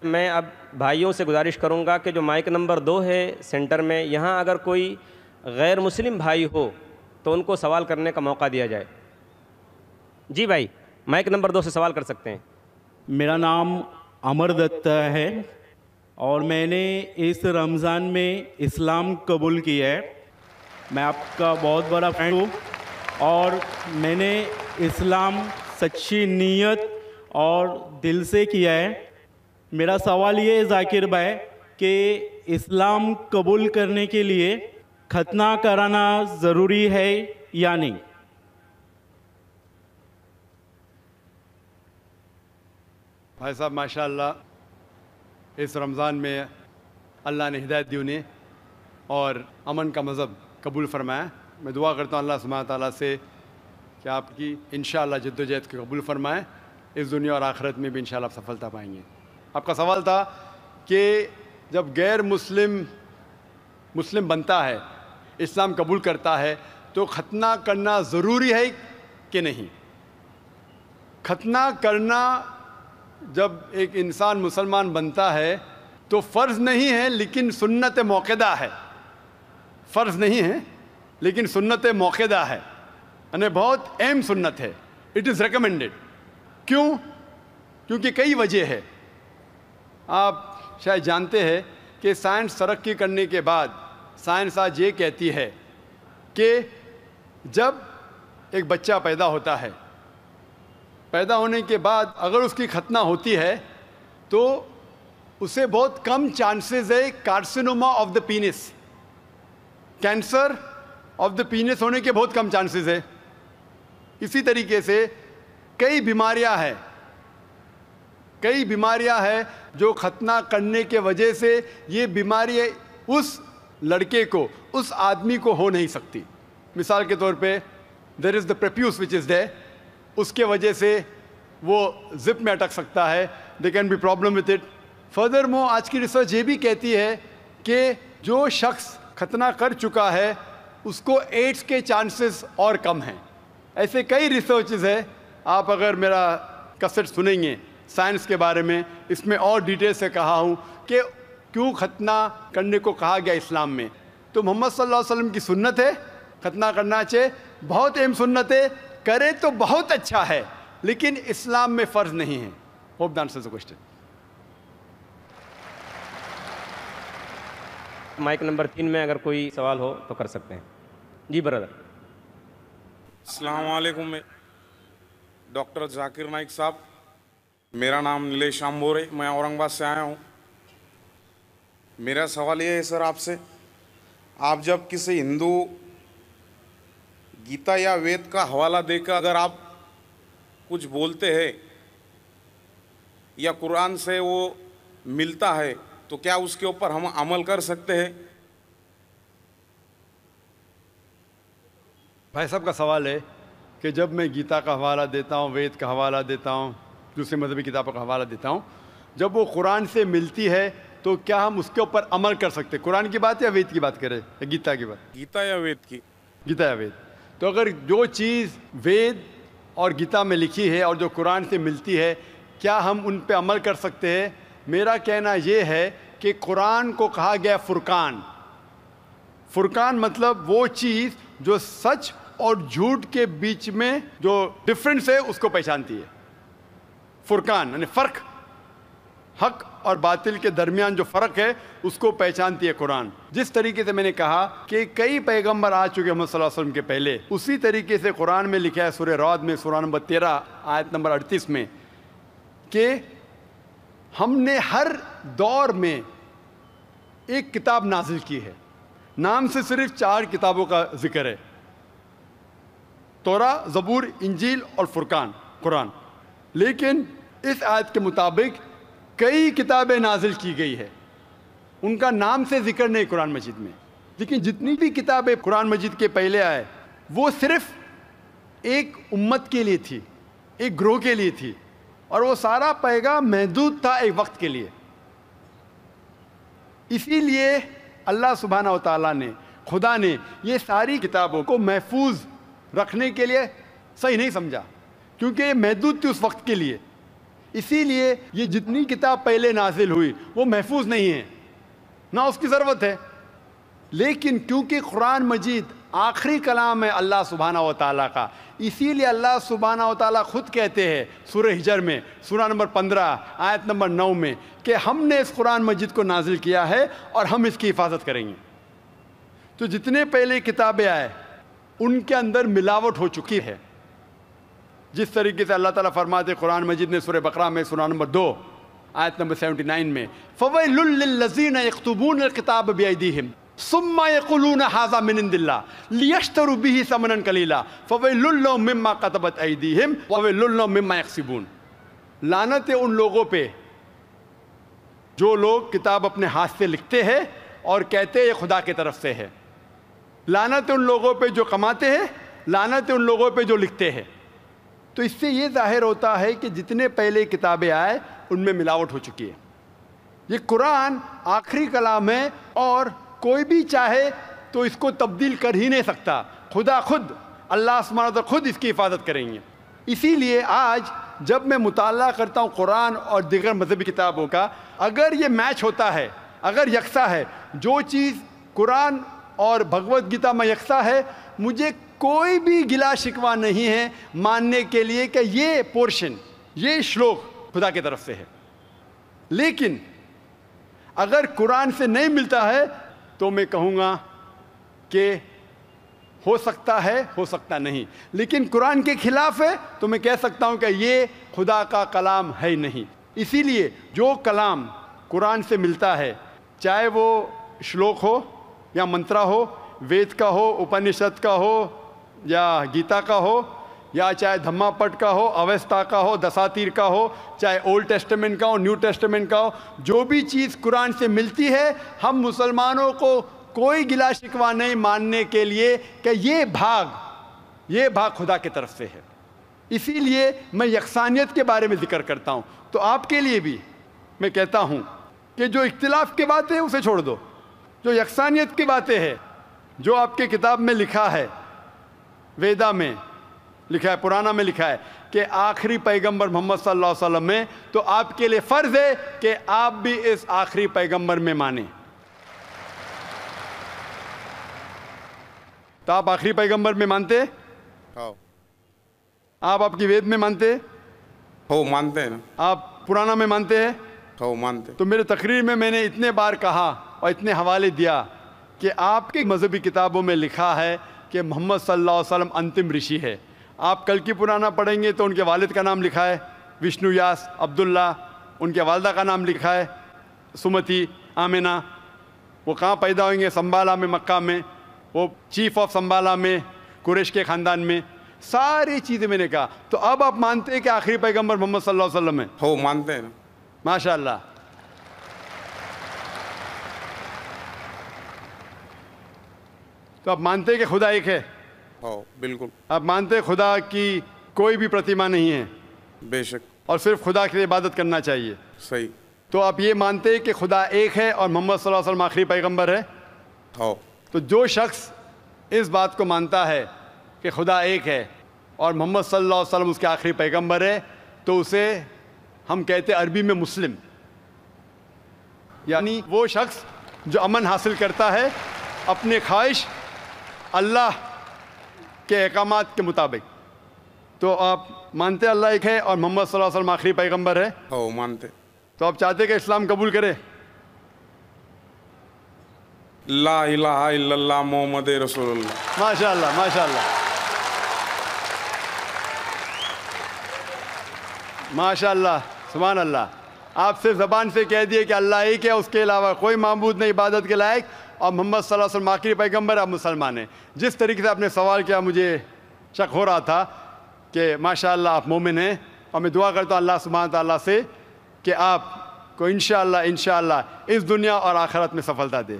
میں اب بھائیوں سے گزارش کروں گا کہ جو مائک نمبر 2 ہے سینٹر میں، یہاں اگر کوئی غیر مسلم بھائی ہو تو ان کو سوال کرنے کا موقع دیا جائے۔ جی بھائی، مائک نمبر 2 سے سوال کر سکتے ہیں۔ میرا نام امر دت ہے اور میں نے اس رمضان میں اسلام قبول کیا ہے۔ میں آپ کا بہت بڑا فین ہوں اور میں نے اسلام سچی نیت اور دل سے کیا ہے۔ میرا سوال یہ ہے ذاکر بھائی کہ اسلام قبول کرنے کے لیے ختنہ کرانا ضروری ہے یا نہیں؟ بھائی صاحب ماشاءاللہ، اس رمضان میں اللہ نے ہدایت دی انہیں اور امن کا مذہب قبول فرمایا۔ میں دعا کرتا ہوں اللہ سبحانہ تعالیٰ سے کہ آپ کی انشاءاللہ جد و جہد کو قبول فرمائیں، اس دنیا اور آخرت میں بھی انشاءاللہ آپ سفلتا پائیں گے۔ آپ کا سوال تھا کہ جب غیر مسلم بنتا ہے، اسلام قبول کرتا ہے، تو ختنہ کرنا ضروری ہے کہ نہیں؟ ختنہ کرنا جب ایک انسان مسلمان بنتا ہے تو فرض نہیں ہے لیکن سنت موقدہ ہے۔ فرض نہیں ہے لیکن سنت موقدہ ہے، یعنی بہت اہم سنت ہے۔ It is recommended. کیوں؟ کیونکہ کئی وجہ ہے۔ آپ شاید جانتے ہیں کہ سائنس ترقی کرنے کے بعد سائنس آج یہ کہتی ہے کہ جب ایک بچہ پیدا ہوتا ہے، پیدا ہونے کے بعد اگر اس کی ختنہ ہوتی ہے تو اسے بہت کم چانسز ہے carcinoma of the penis, cancer of the penis ہونے کے بہت کم چانسز ہے۔ اسی طریقے سے کئی بیماریاں ہیں جو ختنہ کرنے کے وجہ سے یہ بیماری اس لڑکے کو، اس آدمی کو ہو نہیں سکتی۔ مثال کے طور پہ دیر از دا پریپیوس وچ از دیر، اس کے وجہ سے وہ زپ میں اٹک سکتا ہے، they can be problem with it. Furthermore آج کی ریسرچ یہ بھی کہتی ہے کہ جو شخص ختنہ کر چکا ہے اس کو ایڈس کے چانسز اور کم ہیں۔ ایسے کئی ریسرچز ہے، آپ اگر میرا کسٹ سنیں گے سائنس کے بارے میں، اس میں اور ڈیٹیل سے کہا ہوں کہ کیوں ختنہ کرنے کو کہا گیا اسلام میں۔ تو محمد صلی اللہ علیہ وسلم کی سنت ہے، ختنہ کرنا چاہے، بہت اہم سنت ہے، کرے تو بہت اچھا ہے لیکن اسلام میں فرض نہیں ہے۔ Hope the answers the question. Mic number 3 میں اگر کوئی سوال ہو تو کر سکتے ہیں۔ جی برادر۔ السلام علیکم، ڈاکٹر ذاکر نائک صاحب، میرا نام نیلیش آمبور ہے، میں اورنگ آباد سے آیا ہوں۔ میرا سوال یہ ہے سر آپ سے، آپ جب کسی ہندو گیتا یا وید کا حوالہ دے کر اگر آپ کچھ بولتے ہیں یا قرآن سے وہ ملتا ہے تو کیا اس کے اوپر ہم عمل کر سکتے ہیں؟ بھائی صاحب کا سوال ہے کہ جب میں گیتا کا حوالہ دیتا ہوں، وید کا حوالہ دیتا ہوں، دوسرے مذہبی کتابوں کا حوالہ دیتا ہوں، جب وہ قرآن سے ملتی ہے تو کیا ہم اس کے اوپر عمل کر سکتے؟ قرآن کی بات یا وید کی بات کریں یا گیتا کی بات؟ گیتا یا وید کی؟ گیتا یا وید۔ تو اگر جو چیز وید اور گیتا میں لکھی ہے اور جو قرآن سے ملتی ہے، کیا ہم ان پہ عمل کر سکتے ہیں؟ میرا کہنا یہ ہے کہ قرآن کو کہا گیا فرقان۔ فرقان مطلب وہ چیز جو سچ اور جھوٹ کے بیچ میں جو ڈفرنس ہے اس کو پہچانتی ہے۔ فرقان یعنی فرق، حق اور باطل کے درمیان جو فرق ہے اس کو پہچانتی ہے قرآن۔ جس طریقے سے میں نے کہا کہ کئی پیغمبر آ چکے محمد صلی اللہ علیہ وسلم کے پہلے، اسی طریقے سے قرآن میں لکھا ہے سورہ رعد میں سورہ نمبر 13 آیت نمبر 38 میں کہ ہم نے ہر دور میں ایک کتاب نازل کی ہے۔ نام سے صرف 4 کتابوں کا ذکر ہے، توراہ، زبور، انجیل اور فرقان، قرآن۔ لیکن اس آیت کے مطابق کئی کتابیں نازل کی گئی ہے، ان کا نام سے ذکر نہیں قرآن مجید میں، لیکن جتنی بھی کتابیں قرآن مجید کے پہلے آئے وہ صرف ایک امت کے لیے تھی، ایک گروہ کے لیے تھی، اور وہ سارا پیغام محدود تھا ایک وقت کے لیے۔ اسی لیے اللہ سبحانہ و تعالیٰ نے، خدا نے یہ ساری کتابوں کو محفوظ رکھنے کے لیے صحیح نہیں سمجھا، کیونکہ یہ محدود تھی اس وقت کے لیے۔ اسی لیے یہ جتنی کتاب پہلے نازل ہوئی وہ محفوظ نہیں ہے، نہ اس کی ضرورت ہے، لیکن کیونکہ قرآن مجید آخری کلام ہے اللہ سبحانہ و تعالیٰ کا، اسی لیے اللہ سبحانہ و تعالیٰ خود کہتے ہیں سورہ ہجر میں سورہ نمبر 15 آیت نمبر 9 میں کہ ہم نے اس قرآن مجید کو نازل کیا ہے اور ہم اس کی حفاظت کریں گے۔ تو جتنے پہلے کتابیں آئے ان کے اندر ملاوٹ ہو چکی ہے، جس طریقے سے اللہ تعالیٰ فرماتے قرآن مجید نے سورہ بقرہ میں سورہ نمبر 2 آیت نمبر 79 میں فَوَيْلٌ لِّلَّذِينَ يَكْتُبُونَ الْكِتَابَ بِأَيْدِيهِمْ ثُمَّ يَقُولُونَ هَٰذَا مِنْ عِندِ اللَّهِ لِيَشْتَرُوا بِهِ ثَمَنًا قَلِيلًا فَوَيْلٌ لَّهُم مِّمَّا كَتَبَتْ أَيْدِيهِمْ وَوَيْلٌ لَّهُم مِّمَّا يَكْسِبُونَ۔ لعنت ہے ان لوگوں پہ جو لوگ کتاب اپنے ہاتھ سے لکھتے ہیں اور کہتے ہیں یہ خدا کی طرف سے ہے، لعنت ہے ان لوگوں پہ جو کماتے ہیں، لعنت ہے ان لوگوں پہ جو لکھتے ہیں۔ تو اس سے یہ ظاہر ہوتا ہے کہ جتنے پہلے کتابیں آئے ان میں ملاوٹ ہو چکی ہے۔ یہ قرآن آخری کلام ہے اور کوئی بھی چاہے تو اس کو تبدیل کر ہی نہیں سکتا، خدا خود اللہ سبحانہ وتعالیٰ خود اس کی حفاظت کریں گے۔ اسی لیے آج جب میں مطالعہ کرتا ہوں قرآن اور دیگر مذہبی کتابوں کا، اگر یہ میچ ہوتا ہے، اگر یکساں ہے، جو چیز قرآن اور بھگوت گیتا میں یکساں ہے، مجھے کوئی بھی گلا شکوہ نہیں ہے ماننے کے لیے کہ یہ پورشن، یہ شلوک خدا کی طرف سے ہے۔ لیکن اگر قرآن سے نہیں ملتا ہے تو میں کہوں گا کہ ہو سکتا ہے، ہو سکتا نہیں، لیکن قرآن کے خلاف ہے تو میں کہہ سکتا ہوں کہ یہ خدا کا کلام ہے نہیں۔ اسی لیے جو کلام قرآن سے ملتا ہے، چاہے وہ شلوک ہو یا منترا ہو، وید کا ہو، اپنشد کا ہو یا گیتا کا ہو، یا چاہے دھما پٹ کا ہو، اویستا کا ہو، دساتیر کا ہو، چاہے اولڈ ٹیسٹمنٹ کا ہو، نیو ٹیسٹمنٹ کا ہو، جو بھی چیز قرآن سے ملتی ہے، ہم مسلمانوں کو کوئی گلا شکوہ نہیں ماننے کے لیے کہ یہ بھاگ خدا کی طرف سے ہے۔ اسی لیے میں یکسانیت کے بارے میں ذکر کرتا ہوں۔ تو آپ کے لیے بھی میں کہتا ہوں کہ جو اختلاف کی بات ہے اسے چھوڑ دو، جو یکسانیت کی باتیں ہیں، جو آپ کے کتاب میں لکھا ہے، ویدا میں لکھا ہے، پرانا میں لکھا ہے کہ آخری پیغمبر محمد صلی اللہ علیہ وسلم میں، تو آپ کے لیے فرض ہے کہ آپ بھی اس آخری پیغمبر میں مانیں۔ تو آپ آخری پیغمبر میں مانتے؟ ہاں آپ کی وید میں مانتے؟ ہو مانتے ہیں نا، آپ پرانا میں مانتے ہیں؟ ہو مانتے۔ تو میرے تقریر میں نے اتنے بار کہا اور اتنے حوالے دیا کہ آپ کی مذہبی کتابوں میں لکھا ہے کہ محمد صلی اللہ علیہ وسلم انتم رشی ہے۔ آپ کل کی پرانا پڑھیں گے تو ان کے والد کا نام لکھا ہے وشنو یاس عبداللہ، ان کے والدہ کا نام لکھا ہے سمتی آمنہ۔ وہ کہاں پیدا ہوئیں گے؟ سنبالا میں، مکہ میں، وہ چیف آف سنبالا میں، قریش کے خاندان میں، ساری چیزیں میں نے کہا۔ تو اب آپ مانتے ہیں کہ آخری پیغمبر محمد صلی اللہ علیہ وسلم ہے؟ ہو مانتے ہیں نا۔ ماشاء اللہ۔ تو آپ مانتے ہیں کہ خدا ایک ہے؟ ہو بالکل۔ آپ مانتے ہیں خدا کی کوئی بھی پرتیما نہیں ہے بے شک۔ اور صرف خدا کی عبادت کرنا چاہیے؟ صحیح۔ تو آپ یہ مانتے ہیں کہ خدا ایک ہے اور محمد صلی اللہ علیہ وسلم آخری پیغمبر ہے؟ ہو۔ تو جو شخص اس بات کو مانتا ہے کہ خدا ایک ہے اور محمد صلی اللہ علیہ وسلم اس کے آخری پیغمبر ہے، تو اسے ہم کہتے ہیں عربی میں مسلم، یعنی وہ شخص جو امن حاصل کرتا ہے اپنے خواہش اللہ کے احکامات کے مطابق۔ تو آپ مانتے اللہ ایک ہے اور محمد صلی اللہ علیہ وسلم آخری پیغمبر ہے؟ ہو مانتے۔ تو آپ چاہتے کہ اسلام قبول کرے؟ لا الہ الا اللہ محمد رسول اللہ۔ ماشاء اللہ، ماشاء اللہ، ماشاء اللہ، سبحان اللہ۔ آپ صرف زبان سے کہہ دیے کہ اللہ ایک ہے، اس کے علاوہ کوئی معبود نہیں عبادت کے لائق، اور محمد صلی اللہ علیہ وسلم آخری پیغمبر، آپ مسلمان ہیں۔ جس طریقے سے آپ نے سوال کیا مجھے شک ہو رہا تھا کہ ماشاء اللہ آپ مومن ہیں، اور میں دعا کرتا ہوں اللہ سبحانہ تعالیٰ سے کہ آپ کو انشاءاللہ اس دنیا اور آخرت میں سفلتا دے۔